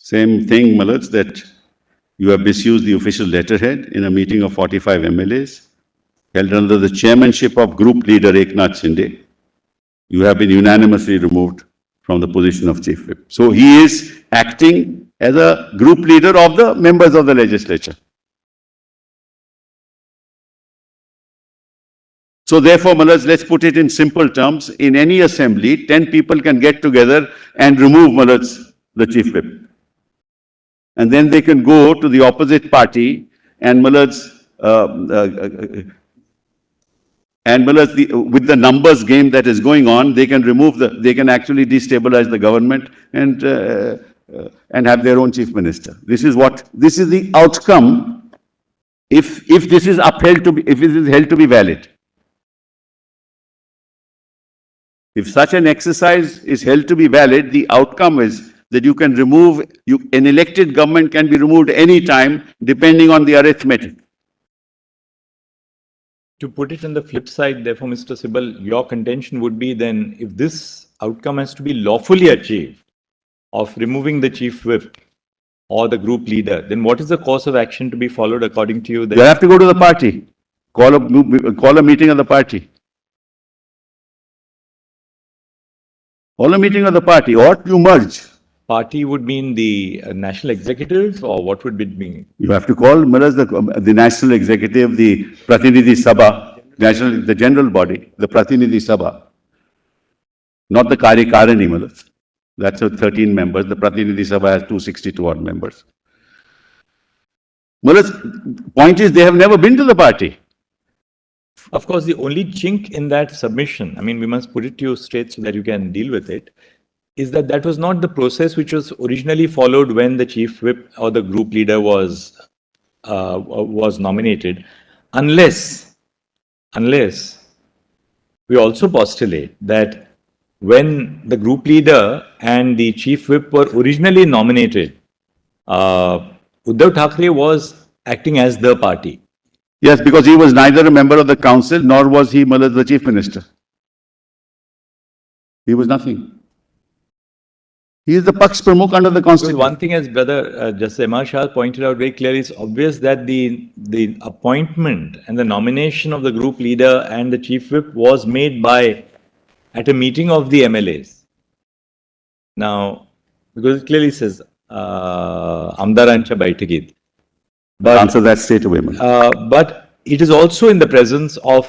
Same thing, Malaj, that you have misused the official letterhead in a meeting of 45 MLAs held under the chairmanship of Group Leader Eknath Shinde. You have been unanimously removed from the position of Chief Whip. So he is acting as a group leader of the members of the legislature. So therefore, Malaj, let's put it in simple terms. In any assembly, 10 people can get together and remove, Malaj, the Chief Whip. And then they can go to the opposite party and, Malaj, with the numbers game that is going on, they can they can actually destabilize the government and have their own chief minister. This is the outcome if this is upheld to be, if it is held to be valid. If such an exercise is held to be valid, the outcome is that you can remove, an elected government can be removed any time depending on the arithmetic. To put it on the flip side, therefore, Mr. Sibal, your contention would be then, if this outcome has to be lawfully achieved of removing the chief whip or the group leader, then what is the course of action to be followed according to you? You have to go to the party, call a meeting of the party. Call a meeting of the party, or you merge. Party would mean the national executive, or what would it mean? You have to call the national executive, the Pratinidhi Sabha, the general body, the Pratinidhi Sabha, not the Karyakarani, Malaj. That's 13 members. The Pratinidhi Sabha has 262 odd members. Malaj, point is they have never been to the party. Of course, the only chink in that submission, I mean, we must put it to you straight so that you can deal with it, is that that was not the process which was originally followed when the chief whip or the group leader was nominated, unless we also postulate that when the group leader and the chief whip were originally nominated, Uddhav Thackeray was acting as the party. Yes, because he was neither a member of the council nor was he the chief minister. He was nothing. He is the Paksh Pramukh under the constitution. One thing, as Brother Justice M.R. Shah pointed out very clearly, it's obvious that the appointment and the nomination of the group leader and the chief whip was made at a meeting of the MLAs. Now, because it clearly says Amdarancha Baitagid. But answer that straight away. But it is also in the presence of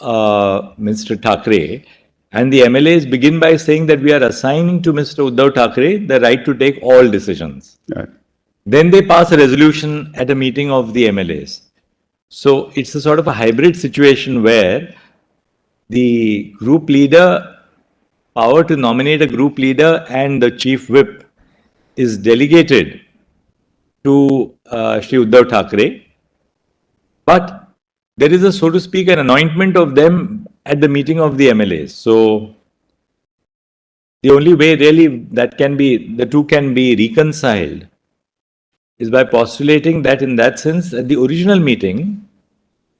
Mr. Thackeray, and the MLAs begin by saying that we are assigning to Mr. Uddhav Thackeray the right to take all decisions. Right. Then they pass a resolution at a meeting of the MLAs. So it's a sort of a hybrid situation where the group leader, power to nominate a group leader and the chief whip is delegated to Shri Uddhav Thackeray, but there is a, so to speak, an anointment of them at the meeting of the MLAs. So the only way really that the two can be reconciled is by postulating that in that sense, at the original meeting,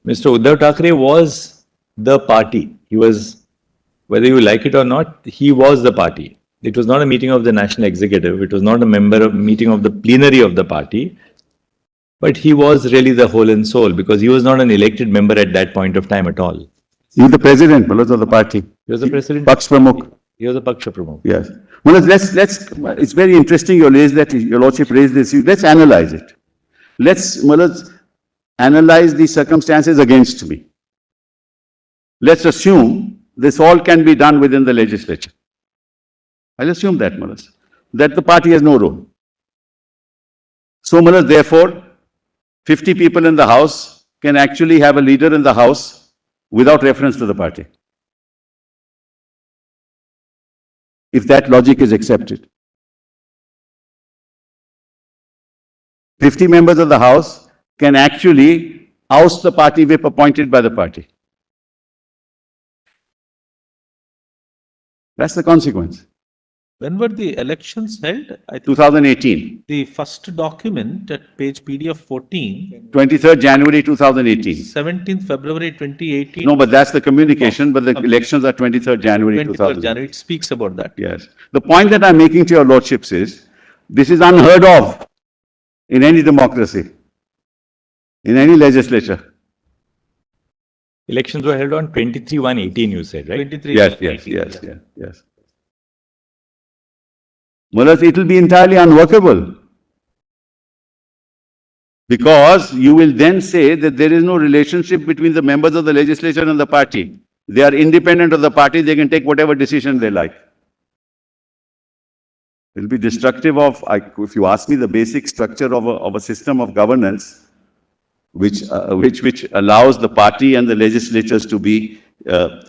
Mr. Uddhav Thackeray was the party. He was, whether you like it or not, he was the party. It was not a meeting of the national executive. It was not a meeting of the plenary of the party. But he was really the whole and soul, because he was not an elected member at that point of time at all. He was the president, Malaj, of the party. He was the president. Paksh Pramukh. He was the Paksha Pramukh. Yes. Malaj, it's very interesting your Lordship raised this. Let's analyze it. Let's, Malaj, analyze the circumstances against me. Let's assume this all can be done within the legislature. I'll assume that, Malaj, that the party has no role. So, Malaj, therefore, 50 people in the House can actually have a leader in the House without reference to the party, if that logic is accepted. 50 members of the House can actually oust the party whip appointed by the party. That's the consequence. When were the elections held? I think 2018. the first document at page PDF 14, 23rd January 2018. 17th February 2018. No, but that's the communication, but the elections are 23rd January 23rd 2018. January, it speaks about that. Yes. The point that I'm making to your Lordships is This is unheard of in any democracy, in any legislature. Elections were held on 23/1/18, you said, right? 23. Yes. Mullahs, it will be entirely unworkable. Because you will then say that there is no relationship between the members of the legislature and the party. They are independent of the party, they can take whatever decision they like. It will be destructive of, if you ask me, the basic structure of a system of governance, which allows the party and the legislatures to be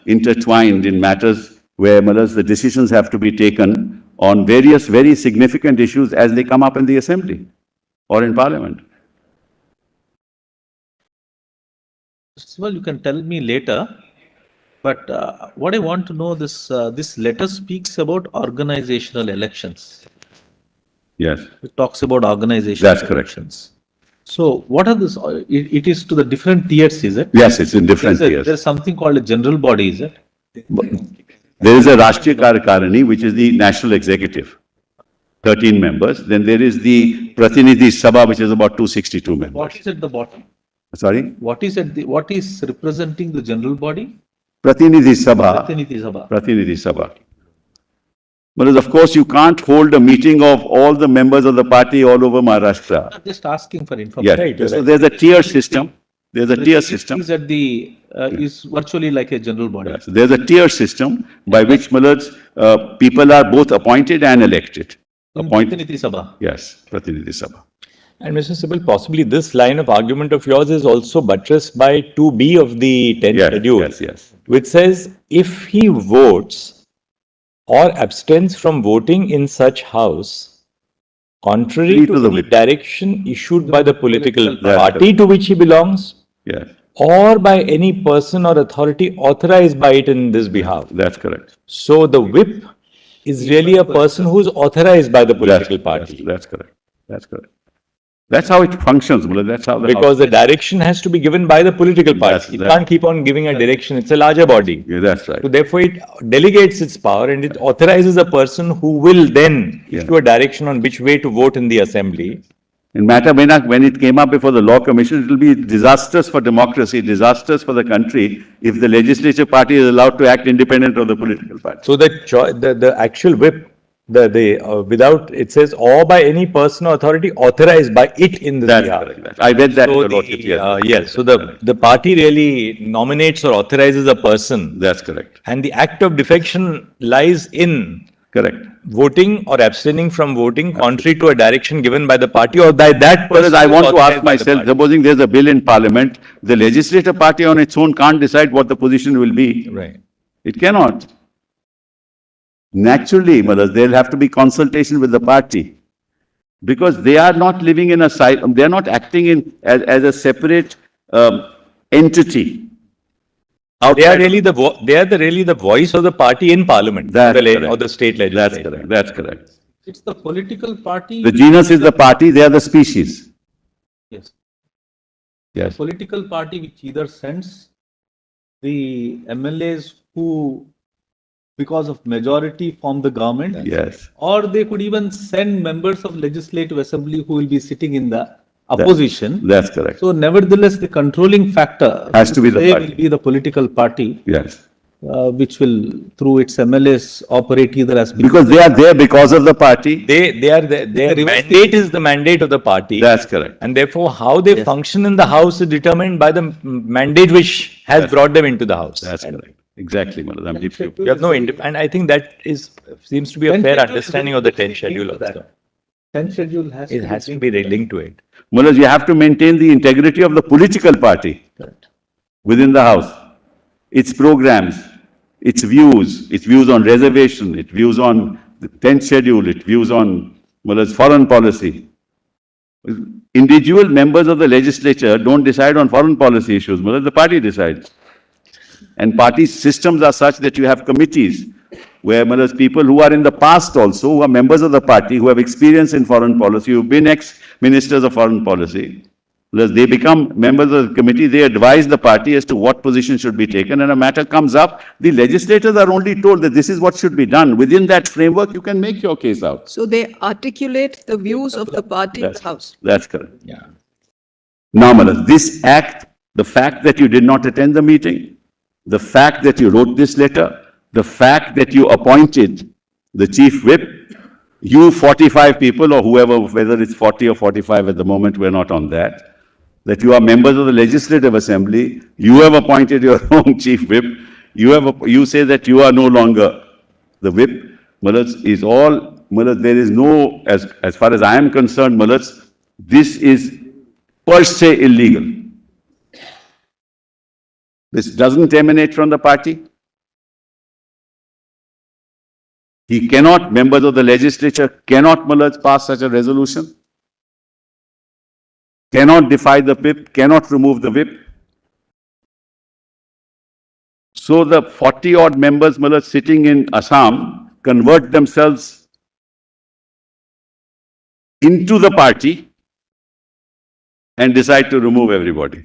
intertwined in matters where the decisions have to be taken on various very significant issues as they come up in the assembly or in parliament. Well, you can tell me later, but what I want to know, this letter speaks about organizational elections. Yes. It talks about organizational That's correct. elections. So what are this? It is to the different tiers, is it? Yes, it's in different tiers. There's something called a general body, is it? There is a Rashtriya Karyakarani, which is the national executive, 13 members. Then there is the Pratinidhi Sabha, which is about 262 members. What is at the bottom? Sorry? What is representing the general body? Pratinidhi Sabha. Pratinidhi Sabha. Pratinidhi Sabha. But of course, you can't hold a meeting of all the members of the party all over Maharashtra. I'm just asking for information. Yes. So there's a tier system. There's a tier system. Is at the is virtually like a general body. Yes. There's a tier system by which people are both appointed and elected. Pratinidhi Sabha. Yes, Pratinidhi Sabha. And Mr. Sibal, possibly this line of argument of yours is also buttressed by 2B of the 10th schedule, Yes. which says if he votes or abstains from voting in such house, contrary to the direction issued by the political party to which he belongs, Yes. or by any person or authority authorized by it in this behalf. That's correct. So the whip is really a person who is authorized by the political party. That's correct. That's how it functions, Mullah. That's how Because the direction has to be given by the political party. It can't keep on giving a direction. It's a larger body. Yeah, that's right. So therefore, it delegates its power and it authorizes a person who will then issue a direction on which way to vote in the assembly. In matter when it came up before the Law Commission, it will be disastrous for democracy, disastrous for the country if the legislative party is allowed to act independent of the political party. So the actual whip, without, it says, or by any person or authority authorized by it in this behalf. Correct. I read that. So yes. So the party really nominates or authorizes a person. That's correct. And the act of defection lies in voting or abstaining from voting contrary to a direction given by the party or by that person. Because I want to ask myself, supposing there's a bill in parliament, the legislative party on its own can't decide what the position will be. Right. It cannot. Naturally, there'll have to be consultation with the party. Because they are not living in they are not acting as a separate entity. They are really the voice of the party in parliament or the state legislature. That's correct. It's the political party. The genus is the party, they are the species. Yes. Yes. The political party which either sends the MLAs who, because of majority, form the government. Yes. Or they could even send members of legislative assembly who will be sitting in the opposition. That's correct. So nevertheless, the controlling factor has to be the party. Will be the political party. Yes. Which will, through its MLAs, operate either as... Because they are there because of the party. Their mandate is the mandate of the party. That's correct. And therefore, how they function in the house is determined by the mandate which has brought them into the house. That's correct. Exactly, Madam. You have no and I think that seems to be a fair understanding of the 10th schedule also. 10th schedule has to be linked to it. Mullah, you have to maintain the integrity of the political party within the house. Its programs, its views on reservation, its views on the 10th schedule, its views on Mullah's foreign policy. Individual members of the legislature don't decide on foreign policy issues, Mullah, the party decides. And party systems are such that you have committees where people who are in the past also, who are members of the party, who have experience in foreign policy, who have been ex-ministers of foreign policy, Because they become members of the committee, they advise the party as to what position should be taken, and a matter comes up, the legislators are only told that this is what should be done. Within that framework, you can make your case out. So they articulate the views of the party in the House. That's correct. Yeah. Now, Malas, this act, the fact that you did not attend the meeting, the fact that you wrote this letter, the fact that you appointed the chief whip, you 45 people or whoever, whether it's 40 or 45 at the moment, we're not on that you are members of the Legislative Assembly, you have appointed your own chief whip, you say that you are no longer the whip. Malas, is all, Malas, there is no, as far as I am concerned, Malas, this is per se illegal. This doesn't emanate from the party. He cannot, members of the legislature cannot, Malas, pass such a resolution. Cannot defy the whip, cannot remove the whip. So the 40-odd members, Malas, sitting in Assam convert themselves into the party and decide to remove everybody.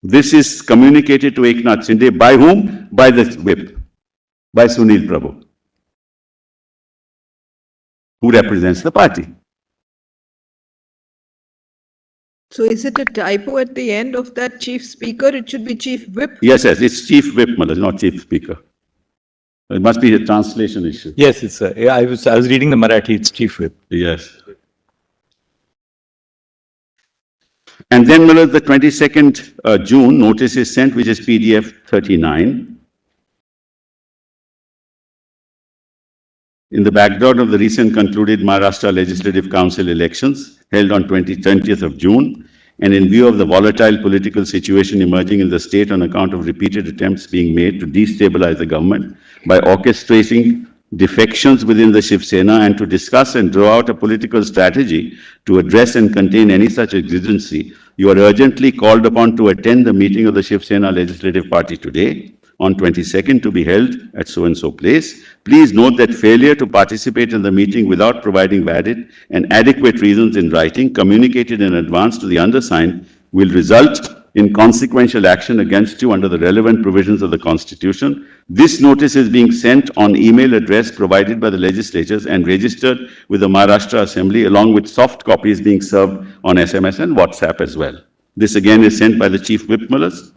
This is communicated to Eknath Shinde by whom? By the whip, by Sunil Prabhu, who represents the party. So is it a typo at the end of that chief speaker? It should be chief whip. Yes, it's chief whip, Malas, not chief speaker. It must be a translation issue. Yes, it's I was reading the Marathi, it's chief whip. Yes. And then, Malas, the 22nd June, notice is sent, which is PDF 39. In the background of the recent concluded Maharashtra Legislative Council elections held on 20th of June, and in view of the volatile political situation emerging in the state on account of repeated attempts being made to destabilize the government by orchestrating defections within the Shiv Sena and to discuss and draw out a political strategy to address and contain any such exigency, you are urgently called upon to attend the meeting of the Shiv Sena Legislative Party today, on 22nd, to be held at so-and-so place. Please note that failure to participate in the meeting without providing valid and adequate reasons in writing, communicated in advance to the undersigned, will result in consequential action against you under the relevant provisions of the Constitution. This notice is being sent on email address provided by the legislatures and registered with the Maharashtra Assembly, along with soft copies being served on SMS and WhatsApp as well. This again is sent by the Chief Whip, Malas.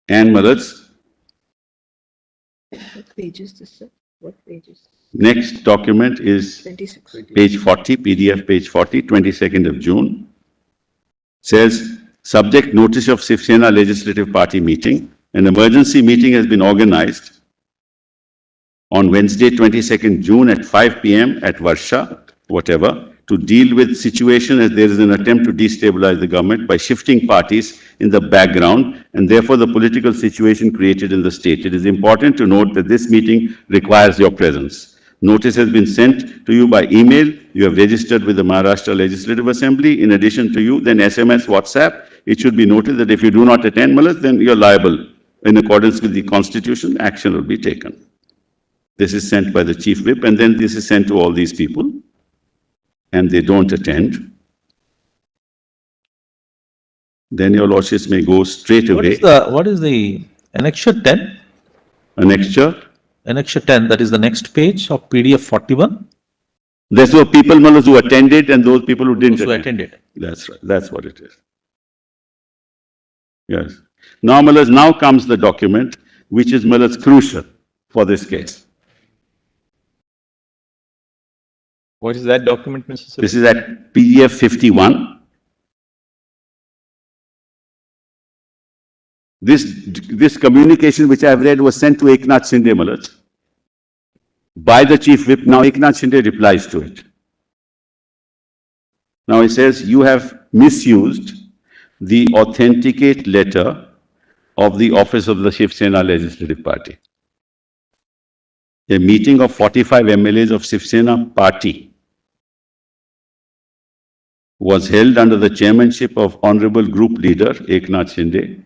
And Malas, What page is this, sir? What page is this? next document is 26. page 40, PDF page 40, 22nd of June. Says, subject notice of Shiv Sena Legislative Party meeting. An emergency meeting has been organized on Wednesday, 22nd June at 5 p.m. at Varsha, whatever, to deal with situation as there is an attempt to destabilize the government by shifting parties in the background and therefore the political situation created in the state. It is important to note that this meeting requires your presence. Notice has been sent to you by email. You have registered with the Maharashtra Legislative Assembly. In addition to you, then SMS, WhatsApp. It should be noted that if you do not attend, Malas, then you are liable. In accordance with the Constitution, action will be taken. This is sent by the Chief Whip, and then this is sent to all these people, and they don't attend. Then your lordships may go straight away. What is the annexure 10? Annexure. Annexure 10, that is the next page of PDF 41. There's those people, Malas, who attended and those people who didn't Those who attend. attended. That's right. That's what it is. Yes. Now, Malas, now comes the document, which is, Malas, crucial for this case. What is that document, Mr. Sir? This is at PDF 51. This communication which I have read was sent to Eknath Shinde, Malas, by the Chief Whip. Now Eknath Shinde replies to it. Now he says, you have misused the authenticate letter of the office of the Shiv Sena Legislative Party. A meeting of 45 MLAs of Shiv Sena Party was held under the chairmanship of Honorable Group Leader Eknath Shinde,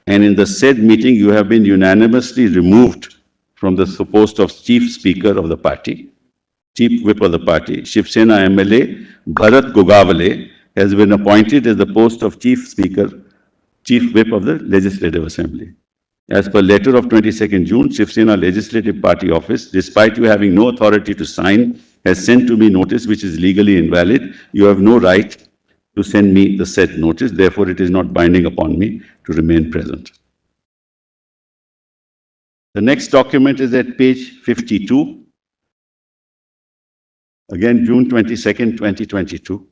and in the said meeting you have been unanimously removed from the post of Chief Speaker of the party. Chief Whip of the party, Shiv Sena MLA Bharat Gogavale has been appointed as the post of Chief Speaker, Chief Whip of the Legislative Assembly. As per letter of 22nd June, Shiv Sena Legislative Party Office, despite you having no authority to sign, has sent to me notice which is legally invalid. You have no right to send me the said notice. Therefore, it is not binding upon me to remain present. The next document is at page 52. Again, June 22nd, 2022.